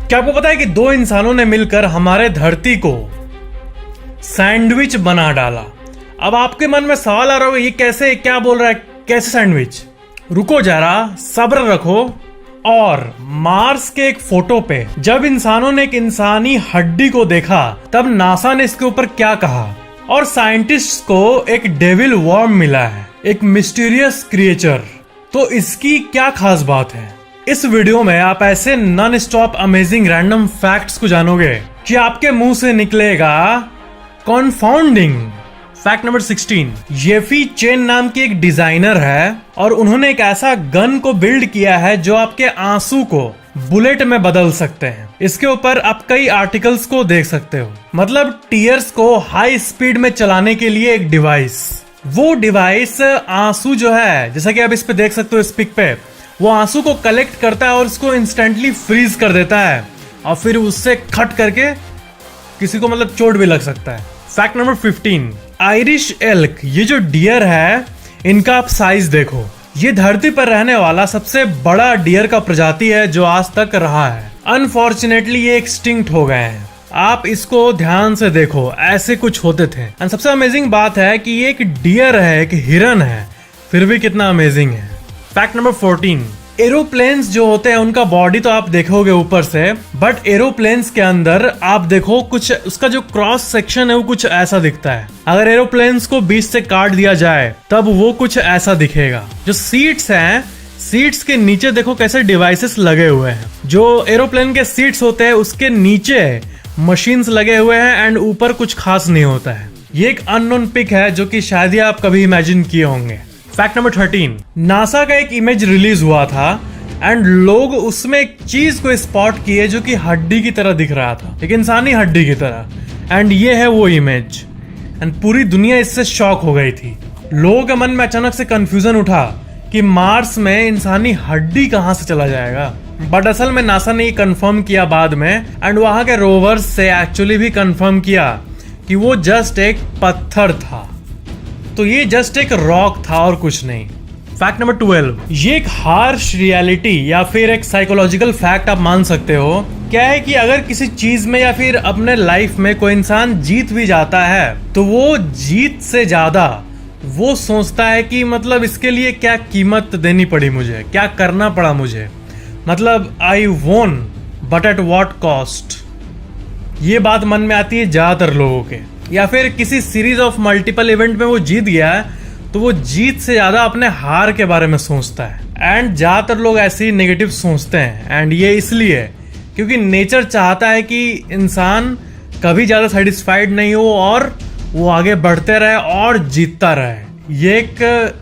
क्या आपको पता है कि दो इंसानों ने मिलकर हमारे धरती को सैंडविच बना डाला। अब आपके मन में सवाल आ रहा होगा, ये कैसे, क्या बोल रहा है, कैसे सैंडविच? रुको जरा, सब्र रखो। और मार्स के एक फोटो पे जब इंसानों ने एक इंसानी हड्डी को देखा तब नासा ने इसके ऊपर क्या कहा, और साइंटिस्ट को एक डेविल वर्म मिला है, एक मिस्टीरियस क्रिएचर। तो इसकी क्या खास बात है? इस वीडियो में आप ऐसे non stop amazing random facts को जानोगे कि आपके मुंह से निकलेगा कॉन्फाउंडिंग। फैक्ट नंबर 16, येफी चेन नाम की एक डिजाइनर है और उन्होंने एक ऐसा गन को बिल्ड किया है जो आपके आंसू को बुलेट में बदल सकते हैं। इसके ऊपर आप कई आर्टिकल्स को देख सकते हो। मतलब टीयर्स को हाई स्पीड में चलाने के लिए एक डिवाइस, वो डिवाइस आंसू जो है, जैसा कि आप इस पे देख सकते हो, इस पिक पे, वो आंसू को कलेक्ट करता है और उसको इंस्टेंटली फ्रीज कर देता है और फिर उससे खट करके किसी को मतलब चोट भी लग सकता है। फैक्ट नंबर 15, आयरिश एल्क, ये जो डियर है इनका आप साइज देखो। ये धरती पर रहने वाला सबसे बड़ा डियर का प्रजाति है जो आज तक रहा है। अनफॉर्चुनेटली ये एक्सटिंक्ट हो गए हैं। आप इसको ध्यान से देखो, ऐसे कुछ होते थे। एंड सबसे अमेजिंग बात है कि ये एक डियर है, एक हिरन है, फिर भी कितना अमेजिंग है। फैक्ट नंबर 14, एरोप्लेन्स जो होते हैं उनका बॉडी तो आप देखोगे ऊपर से, बट एरोप्लेन्स के अंदर आप देखो कुछ, उसका जो क्रॉस सेक्शन है वो कुछ ऐसा दिखता है। अगर एरोप्लेन्स को बीच से काट दिया जाए तब वो कुछ ऐसा दिखेगा। जो सीट्स हैं, सीट्स के नीचे देखो कैसे डिवाइसेस लगे हुए हैं। जो एरोप्लेन के सीट्स होते हैं उसके नीचे मशीन्स लगे हुए हैं एंड ऊपर कुछ खास नहीं होता है। ये एक अननोन पिक है जो कि शायद ही आप कभी इमेजिन किए होंगे। फैक्ट नंबर 13, नासा का एक इमेज रिलीज हुआ था एंड लोग उसमें एक चीज को स्पॉट किए जो कि हड्डी की तरह दिख रहा था, एक इंसानी हड्डी की तरह। एंड ये है वो इमेज। एंड पूरी दुनिया इससे शॉक हो गई थी। लोगों के मन में अचानक से कंफ्यूजन उठा कि मार्स में इंसानी हड्डी कहां से चला जाएगा। बट असल में नासा ने ये कंफर्म किया बाद में, एंड वहां के रोवर्स से एक्चुअली भी कंफर्म किया कि वो जस्ट एक पत्थर था। तो ये जस्ट एक रॉक था और कुछ नहीं। फैक्ट नंबर 12, ये एक हार्श रियलिटी या फिर एक साइकोलॉजिकल फैक्ट आप मान सकते हो। क्या है कि अगर किसी चीज में या फिर अपने लाइफ में कोई इंसान जीत भी जाता है तो वो जीत से ज्यादा वो सोचता है कि मतलब इसके लिए क्या कीमत देनी पड़ी मुझे, क्या करना पड़ा मुझे, मतलब आई वोन बट एट व्हाट कॉस्ट। ये बात मन में आती है ज्यादातर लोगों के। या फिर किसी सीरीज ऑफ मल्टीपल इवेंट में वो जीत गया है तो वो जीत से ज्यादा अपने हार के बारे में सोचता है। एंड ज्यादातर लोग ऐसे ही नेगेटिव सोचते हैं। एंड ये इसलिए क्योंकि नेचर चाहता है कि इंसान कभी ज्यादा सेटिस्फाइड नहीं हो और वो आगे बढ़ते रहे और जीतता रहे। ये एक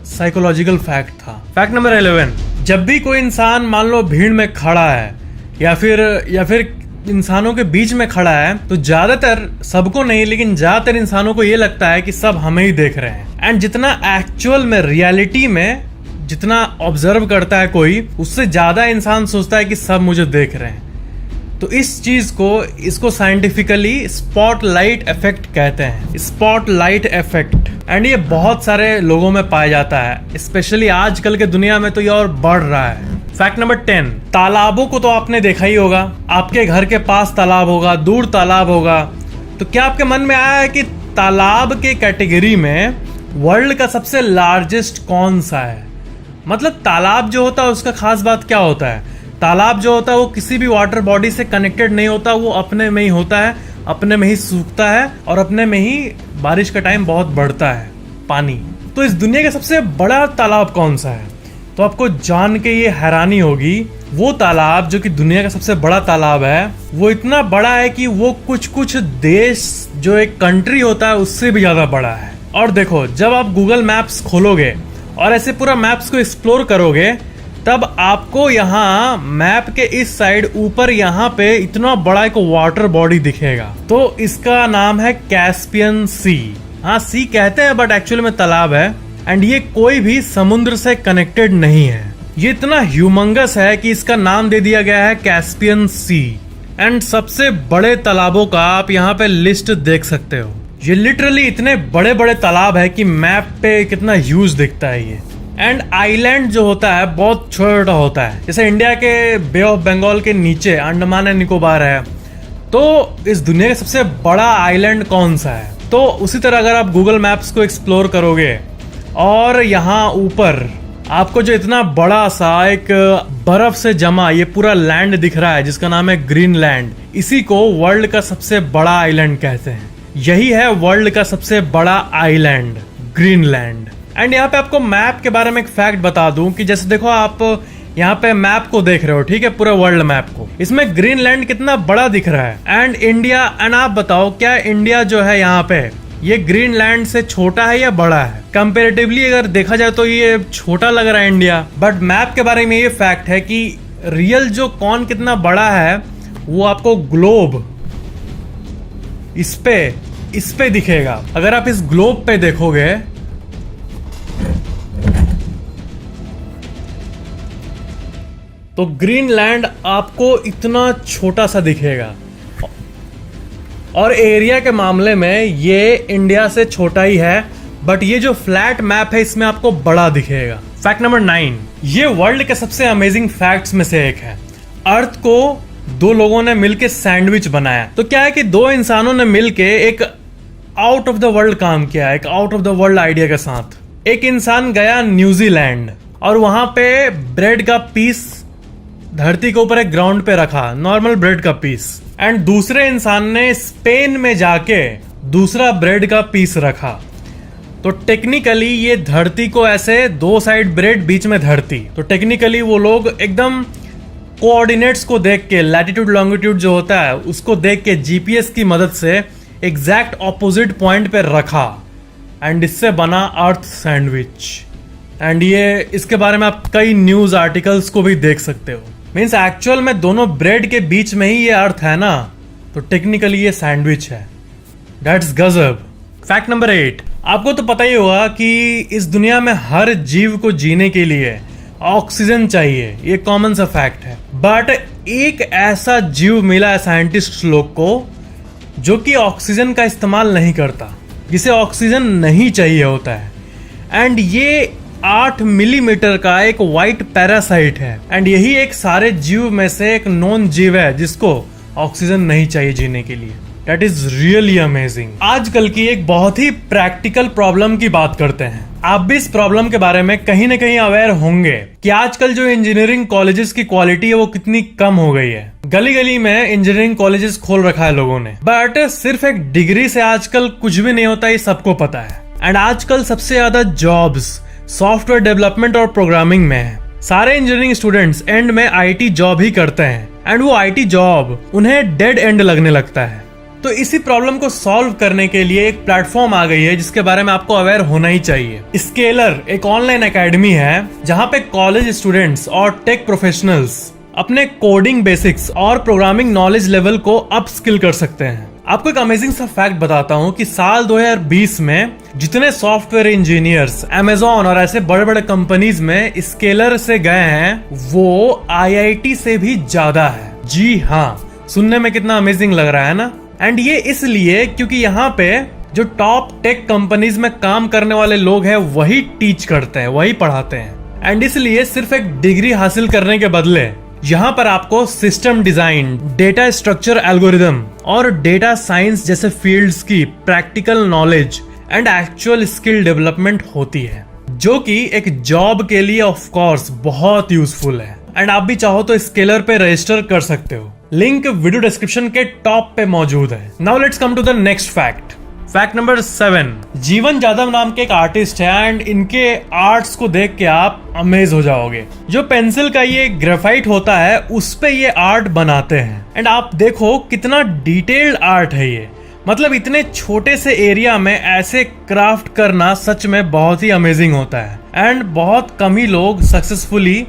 साइकोलॉजिकल फैक्ट था। फैक्ट नंबर 11, जब भी कोई इंसान मान लो भीड़ में खड़ा है या फिर इंसानों के बीच में खड़ा है तो ज्यादातर, सबको नहीं लेकिन ज्यादातर इंसानों को ये लगता है कि सब हमें ही देख रहे हैं। एंड जितना एक्चुअल में, रियलिटी में जितना ऑब्जर्व करता है कोई, उससे ज्यादा इंसान सोचता है कि सब मुझे देख रहे हैं। तो इस चीज को, इसको साइंटिफिकली स्पॉटलाइट इफेक्ट कहते हैं, स्पॉटलाइट इफेक्ट। एंड ये बहुत सारे लोगों में पाया जाता है, स्पेशली आजकल के दुनिया में तो ये और बढ़ रहा है। फैक्ट नंबर 10, तालाबों को तो आपने देखा ही होगा। आपके घर के पास तालाब होगा, दूर तालाब होगा। तो क्या आपके मन में आया है कि तालाब के कैटेगरी में वर्ल्ड का सबसे लार्जेस्ट कौन सा है? मतलब तालाब जो होता है उसका खास बात क्या होता है? तालाब जो होता है वो किसी भी वाटर बॉडी से कनेक्टेड नहीं होता, वो अपने में ही होता है, अपने में ही सूखता है और अपने में ही बारिश का टाइम बहुत बढ़ता है पानी। तो इस दुनिया का सबसे बड़ा तालाब कौन सा है? तो आपको जान के ये हैरानी होगी, वो तालाब जो कि दुनिया का सबसे बड़ा तालाब है वो इतना बड़ा है कि वो कुछ देश, जो एक कंट्री होता है उससे भी ज्यादा बड़ा है। और देखो, जब आप गूगल मैप्स खोलोगे और ऐसे पूरा मैप्स को एक्सप्लोर करोगे तब आपको यहाँ मैप के इस साइड ऊपर यहाँ पे इतना बड़ा एक वाटर बॉडी दिखेगा। तो इसका नाम है कैस्पियन सी। हाँ, सी कहते हैं बट एक्चुअली में तालाब है। एंड ये कोई भी समुद्र से कनेक्टेड नहीं है। ये इतना ह्यूमंगस है कि इसका नाम दे दिया गया है कैस्पियन सी। एंड सबसे बड़े तालाबों का आप यहाँ पे लिस्ट देख सकते हो। ये लिटरली इतने बड़े बड़े तालाब है कि मैप पे कितना ह्यूज दिखता है ये। एंड आइलैंड जो होता है बहुत छोटा छोटा होता है, जैसे इंडिया के बे ऑफ बंगाल के नीचे अंडमान एंड निकोबार है। तो इस दुनिया का सबसे बड़ा आइलैंड कौन सा है? तो उसी तरह अगर आप गूगल मैप्स को एक्सप्लोर करोगे और यहाँ ऊपर आपको जो इतना बड़ा सा एक बर्फ से जमा ये पूरा लैंड दिख रहा है जिसका नाम है ग्रीनलैंड, इसी को वर्ल्ड का सबसे बड़ा आइलैंड कहते हैं। यही है वर्ल्ड का सबसे बड़ा आइलैंड, ग्रीनलैंड। एंड यहाँ पे आपको मैप के बारे में एक फैक्ट बता दूं कि जैसे देखो आप यहाँ पे मैप को देख रहे हो, ठीक है, पूरे वर्ल्ड मैप को, इसमें ग्रीनलैंड कितना बड़ा दिख रहा है एंड इंडिया। एंड आप बताओ क्या इंडिया जो है यहाँ पे ये ग्रीनलैंड से छोटा है या बड़ा है? कंपैरेटिवली अगर देखा जाए तो ये छोटा लग रहा है इंडिया। बट मैप के बारे में ये फैक्ट है कि रियल जो कौन कितना बड़ा है वो आपको ग्लोब इस पे दिखेगा। अगर आप इस ग्लोब पे देखोगे तो ग्रीनलैंड आपको इतना छोटा सा दिखेगा और एरिया के मामले में ये इंडिया से छोटा ही है, बट ये जो फ्लैट मैप है इसमें आपको बड़ा दिखेगा। फैक्ट नंबर 9, ये वर्ल्ड के सबसे अमेजिंग फैक्ट्स में से एक है। अर्थ को दो लोगों ने मिलकर सैंडविच बनाया। तो क्या है कि दो इंसानों ने मिलके एक आउट ऑफ द वर्ल्ड काम किया, एक out of the world idea के साथ। एक इंसान गया न्यूजीलैंड और वहां पे ब्रेड का पीस धरती के ऊपर एक ग्राउंड पे रखा, नॉर्मल ब्रेड का पीस। एंड दूसरे इंसान ने स्पेन में जाके दूसरा ब्रेड का पीस रखा। तो टेक्निकली ये धरती को ऐसे दो साइड ब्रेड बीच में धरती, तो टेक्निकली वो लोग एकदम कोऑर्डिनेट्स को देख के, लैटिट्यूड लॉन्गिट्यूड जो होता है उसको देख के जीपीएस की मदद से एग्जैक्ट ऑपोजिट पॉइंट पे रखा एंड इससे बना अर्थ सैंडविच। एंड ये इसके बारे में आप कई न्यूज आर्टिकल्स को भी देख सकते हो। मीन्स एक्चुअल में दोनों ब्रेड के बीच में ही ये अर्थ है ना, तो टेक्निकली ये सैंडविच है। दैट्स गजब। फैक्ट नंबर 8, आपको तो पता ही होगा कि इस दुनिया में हर जीव को जीने के लिए ऑक्सीजन चाहिए, ये कॉमन सा फैक्ट है। बट एक ऐसा जीव मिला है साइंटिस्ट लोग को जो कि ऑक्सीजन का इस्तेमाल नहीं करता, जिसे ऑक्सीजन नहीं चाहिए होता है। एंड ये 8 मिलीमीटर का एक व्हाइट पैरासाइट है एंड यही एक सारे जीव में से एक नॉन जीव है जिसको ऑक्सीजन नहीं चाहिए जीने के लिए। That is really amazing. आजकल की एक बहुत ही प्रैक्टिकल प्रॉब्लम की बात करते हैं। आप भी इस प्रॉब्लम के बारे में कहीं ना कहीं अवेयर होंगे कि आजकल जो इंजीनियरिंग कॉलेजेस की क्वालिटी है वो कितनी कम हो गई है। गली गली में इंजीनियरिंग कॉलेजेस खोल रखा है लोगों ने, बट सिर्फ एक डिग्री से आजकल कुछ भी नहीं होता, ये सबको पता है। एंड आजकल सबसे ज्यादा जॉब्स सॉफ्टवेयर डेवलपमेंट और प्रोग्रामिंग में है। सारे इंजीनियरिंग स्टूडेंट्स एंड में आईटी जॉब ही करते हैं एंड वो आईटी जॉब उन्हें डेड एंड लगने लगता है। तो इसी प्रॉब्लम को सॉल्व करने के लिए एक प्लेटफॉर्म आ गई है जिसके बारे में आपको अवेयर होना ही चाहिए। स्केलर एक ऑनलाइन एकेडमी है जहां पे कॉलेज स्टूडेंट्स और टेक प्रोफेशनल्स अपने कोडिंग बेसिक्स और प्रोग्रामिंग नॉलेज लेवल को अप स्किल कर सकते हैं। आपको एक अमेजिंग सा फैक्ट बताता हूँ कि साल 2020 में जितने सॉफ्टवेयर इंजीनियर्स अमेजॉन और ऐसे बड़े बड़े कंपनीज में स्केलर से गए हैं वो आईआईटी से भी ज्यादा है। जी हाँ, सुनने में कितना अमेजिंग लग रहा है ना। एंड ये इसलिए क्योंकि यहाँ पे जो टॉप टेक कंपनीज में काम करने वाले लोग हैं वही टीच करते हैं, वही पढ़ाते हैं। एंड इसलिए सिर्फ एक डिग्री हासिल करने के बदले यहाँ पर आपको system design, data structure algorithm और डेटा साइंस जैसे फील्ड्स की practical knowledge and actual skill development होती है, जो कि एक जॉब के लिए ऑफ कोर्स बहुत यूजफुल है। एंड आप भी चाहो तो स्केलर पे रजिस्टर कर सकते हो, लिंक वीडियो डिस्क्रिप्शन के टॉप पे मौजूद है। Now let's come to the next fact. Fact number 7, Jeevan Jadav नाम के एक आर्टिस्ट है एंड इनके आर्ट्स को देख के आप अमेज हो जाओगे। जो पेंसिल का ये ग्रेफाइट होता है उस पे ये आर्ट बनाते हैं एंड आप देखो कितना डिटेल्ड आर्ट है ये। मतलब इतने छोटे से एरिया में ऐसे क्राफ्ट करना सच में बहुत ही अमेजिंग होता है एंड बहुत कम ही लोग सक्सेसफुली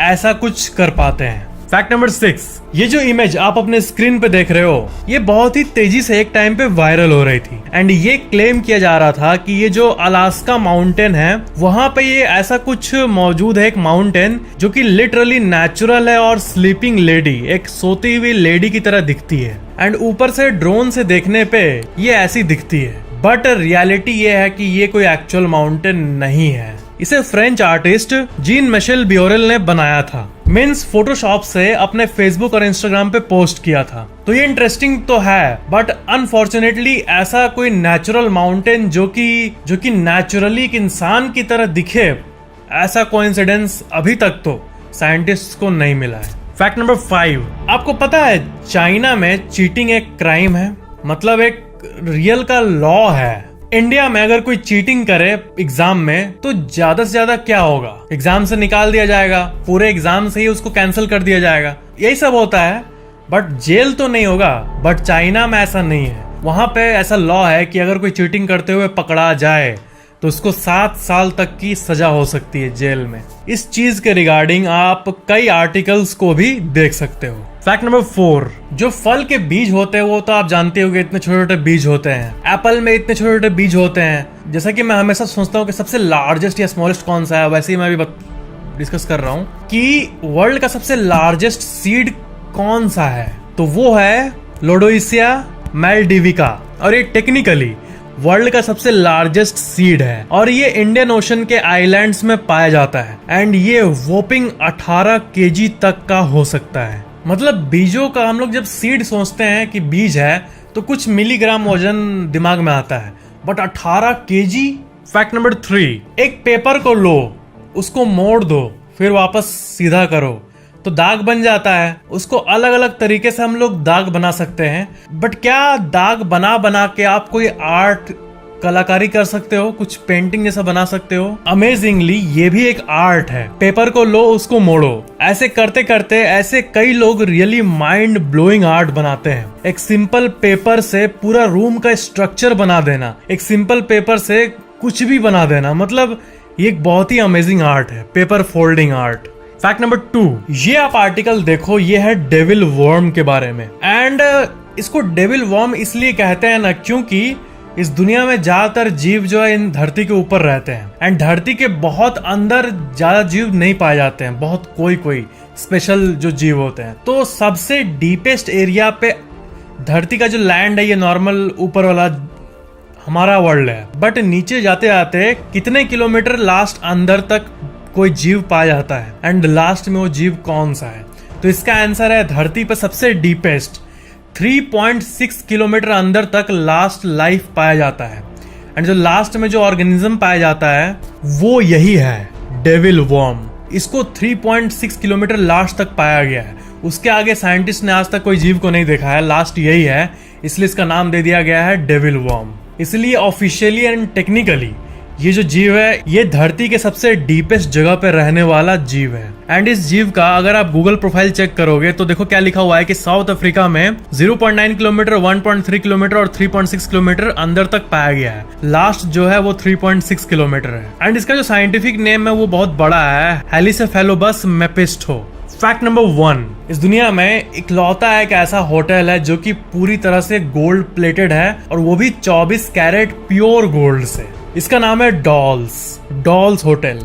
ऐसा कुछ कर पाते हैं। फैक्ट नंबर 6, ये जो इमेज आप अपने स्क्रीन पे देख रहे हो ये बहुत ही तेजी से एक टाइम पे वायरल हो रही थी एंड ये क्लेम किया जा रहा था कि ये जो अलास्का माउंटेन है वहां पे ये ऐसा कुछ मौजूद है, एक माउंटेन जो कि लिटरली नेचुरल है और स्लीपिंग लेडी, एक सोती हुई लेडी की तरह दिखती है एंड ऊपर से ड्रोन से देखने पे ये ऐसी दिखती है। बट रियलिटी ये है कि ये कोई एक्चुअल माउंटेन नहीं है। इसे फ्रेंच आर्टिस्ट जीन मिशेल बियोरेल ने बनाया था। मीन्स फोटोशॉप से अपने फेसबुक और इंस्टाग्राम पे पोस्ट किया था। तो ये इंटरेस्टिंग तो है, बट अनफॉर्चुनेटली ऐसा कोई नेचुरल माउंटेन जो कि नेचुरली एक इंसान की तरह दिखे, ऐसा कोइंसिडेंस अभी तक तो साइंटिस्ट को नहीं मिला है। फैक्ट नंबर 5, आपको पता है चाइना में चीटिंग एक क्राइम है, मतलब एक रियल का लॉ है। इंडिया में अगर कोई चीटिंग करे एग्जाम में तो ज्यादा से ज्यादा क्या होगा, एग्जाम से निकाल दिया जाएगा, पूरे एग्जाम से ही उसको कैंसिल कर दिया जाएगा, यही सब होता है, बट जेल तो नहीं होगा। बट चाइना में ऐसा नहीं है। वहां पे ऐसा लॉ है कि अगर कोई चीटिंग करते हुए पकड़ा जाए तो उसको 7 साल तक की सजा हो सकती है जेल में। इस चीज के रिगार्डिंग आप कई आर्टिकल्स को भी देख सकते हो। फैक्ट नंबर 4, जो फल के बीज होते हैं वो तो आप जानते होंगे, इतने छोटे छोटे बीज होते हैं। एप्पल में इतने छोटे छोटे बीज होते हैं। जैसा कि मैं हमेशा सोचता हूँ कि सबसे लार्जेस्ट या स्मॉलेस्ट कौन सा है, वैसे ही मैं भी डिस्कस कर रहा हूँ कि वर्ल्ड का सबसे लार्जेस्ट सीड कौन सा है, तो वो है लोडोइसिया मैलडिविका। और ये टेक्निकली वर्ल्ड का सबसे लार्जेस्ट सीड है और ये इंडियन ओशन के आइलैंड्स में पाया जाता है। एंड ये वोपिंग 18 केजी तक का हो सकता है। मतलब बीजों का हम लोग जब सीड सोचते हैं कि बीज है तो कुछ मिलीग्राम वजन दिमाग में आता है, बट 18 केजी। फैक्ट नंबर 3, एक पेपर को लो, उसको मोड़ दो, फिर वापस सीधा करो तो दाग बन जाता है। उसको अलग अलग तरीके से हम लोग दाग बना सकते हैं, बट क्या दाग बना बना के आप कोई आर्ट कलाकारी कर सकते हो, कुछ पेंटिंग जैसा बना सकते हो? अमेजिंगली ये भी एक आर्ट है। पेपर को लो, उसको मोड़ो, ऐसे करते करते ऐसे कई लोग रियली माइंड ब्लोइंग आर्ट बनाते हैं। एक सिंपल पेपर से पूरा रूम का स्ट्रक्चर बना देना, एक सिंपल पेपर से कुछ भी बना देना, मतलब ये एक बहुत ही अमेजिंग आर्ट है, paper folding art. Fact number 2, ये आप आर्टिकल देखो, ये है डेविल वर्म के बारे में। एंड इसको डेविल वर्म इसलिए कहते हैं ना क्योंकि इस दुनिया में ज्यादातर जीव जो है इन धरती के ऊपर रहते हैं एंड धरती के बहुत अंदर ज्यादा जीव नहीं पाए जाते हैं, बहुत कोई स्पेशल जो जीव होते हैं। तो सबसे डीपेस्ट एरिया पे धरती का जो लैंड है, ये नॉर्मल ऊपर वाला हमारा वर्ल्ड है, बट नीचे जाते जाते कितने किलोमीटर लास्ट अंदर तक कोई जीव पाया जाता है। एंड लास्ट में वो जीव कौन सा है, तो इसका आंसर है धरती पर सबसे डीपेस्ट 3.6 किलोमीटर अंदर तक लास्ट लाइफ पाया जाता है। एंड जो लास्ट में जो ऑर्गेनिज्म पाया जाता है वो यही है, डेविल वर्म। इसको 3.6 किलोमीटर लास्ट तक पाया गया है। उसके आगे साइंटिस्ट ने आज तक कोई जीव को नहीं देखा है, लास्ट यही है, इसलिए इसका नाम दे दिया गया है डेविल वर्म। इसलिए ऑफिशियली एंड टेक्निकली ये जो जीव है ये धरती के सबसे डीपेस्ट जगह पे रहने वाला जीव है। एंड इस जीव का अगर आप गूगल प्रोफाइल चेक करोगे तो देखो क्या लिखा हुआ है कि साउथ अफ्रीका में 0.9 किलोमीटर, 1.3 किलोमीटर और 3.6 किलोमीटर अंदर तक पाया गया है। लास्ट जो है वो 3.6 किलोमीटर है। एंड इसका जो साइंटिफिक नेम है वो बहुत बड़ा है, हेलिसेफेलोबस मेपिस्टो। फैक्ट नंबर 1, इस दुनिया में इकलौता एक ऐसा होटल है जो कि पूरी तरह से गोल्ड प्लेटेड है और वो भी 24 कैरेट प्योर गोल्ड से। इसका नाम है डॉल्स होटल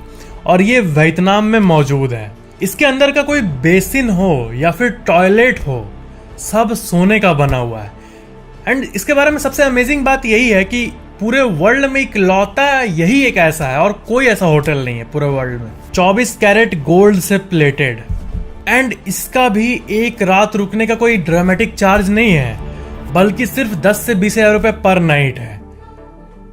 और ये वियतनाम में मौजूद है। इसके अंदर का कोई बेसिन हो या फिर टॉयलेट हो, सब सोने का बना हुआ है। एंड इसके बारे में सबसे अमेजिंग बात यही है कि पूरे वर्ल्ड में इकलौता यही एक ऐसा है और कोई ऐसा होटल नहीं है पूरे वर्ल्ड में 24 कैरेट गोल्ड से प्लेटेड। एंड इसका भी एक रात रुकने का कोई ड्रामेटिक चार्ज नहीं है, बल्कि सिर्फ 10 से 20 हजार रुपए पर नाइट है।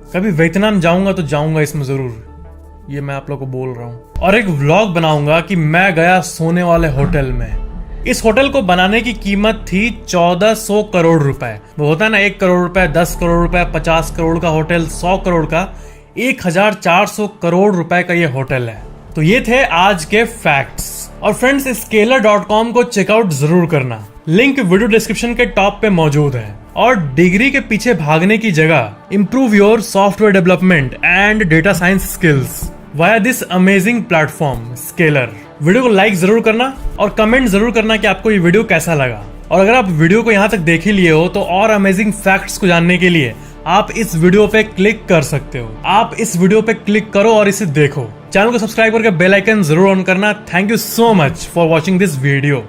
कभी वियतनाम जाऊंगा तो जाऊंगा इसमें जरूर, ये मैं आप लोग को बोल रहा हूँ। और एक व्लॉग बनाऊंगा कि मैं गया सोने वाले होटल में। इस होटल को बनाने की कीमत थी 1400 करोड़ रुपए। वो होता है ना 1 करोड़ रुपए, 10 करोड़ रुपए, 50 करोड़ का होटल, 100 करोड़ का, 1400 करोड़ रुपए का ये होटल है। तो ये थे आज के फैक्ट्स। और फ्रेंड्स, स्केलर.com को चेकआउट जरूर करना, लिंक वीडियो डिस्क्रिप्शन के टॉप पे मौजूद है। और डिग्री के पीछे भागने की जगह improve your software development and data science skills via this amazing platform scalar. Video को लाइक जरूर करना और कमेंट जरूर करना कि आपको ये वीडियो कैसा लगा। और अगर आप वीडियो को यहाँ तक देख ही लिए हो तो और अमेजिंग फैक्ट्स को जानने के लिए आप इस वीडियो पे क्लिक कर सकते हो। आप इस वीडियो पे क्लिक करो और इसे देखो। चैनल को सब्सक्राइब करके बेल आइकन जरूर ऑन करना। Thank you so much for watching this video.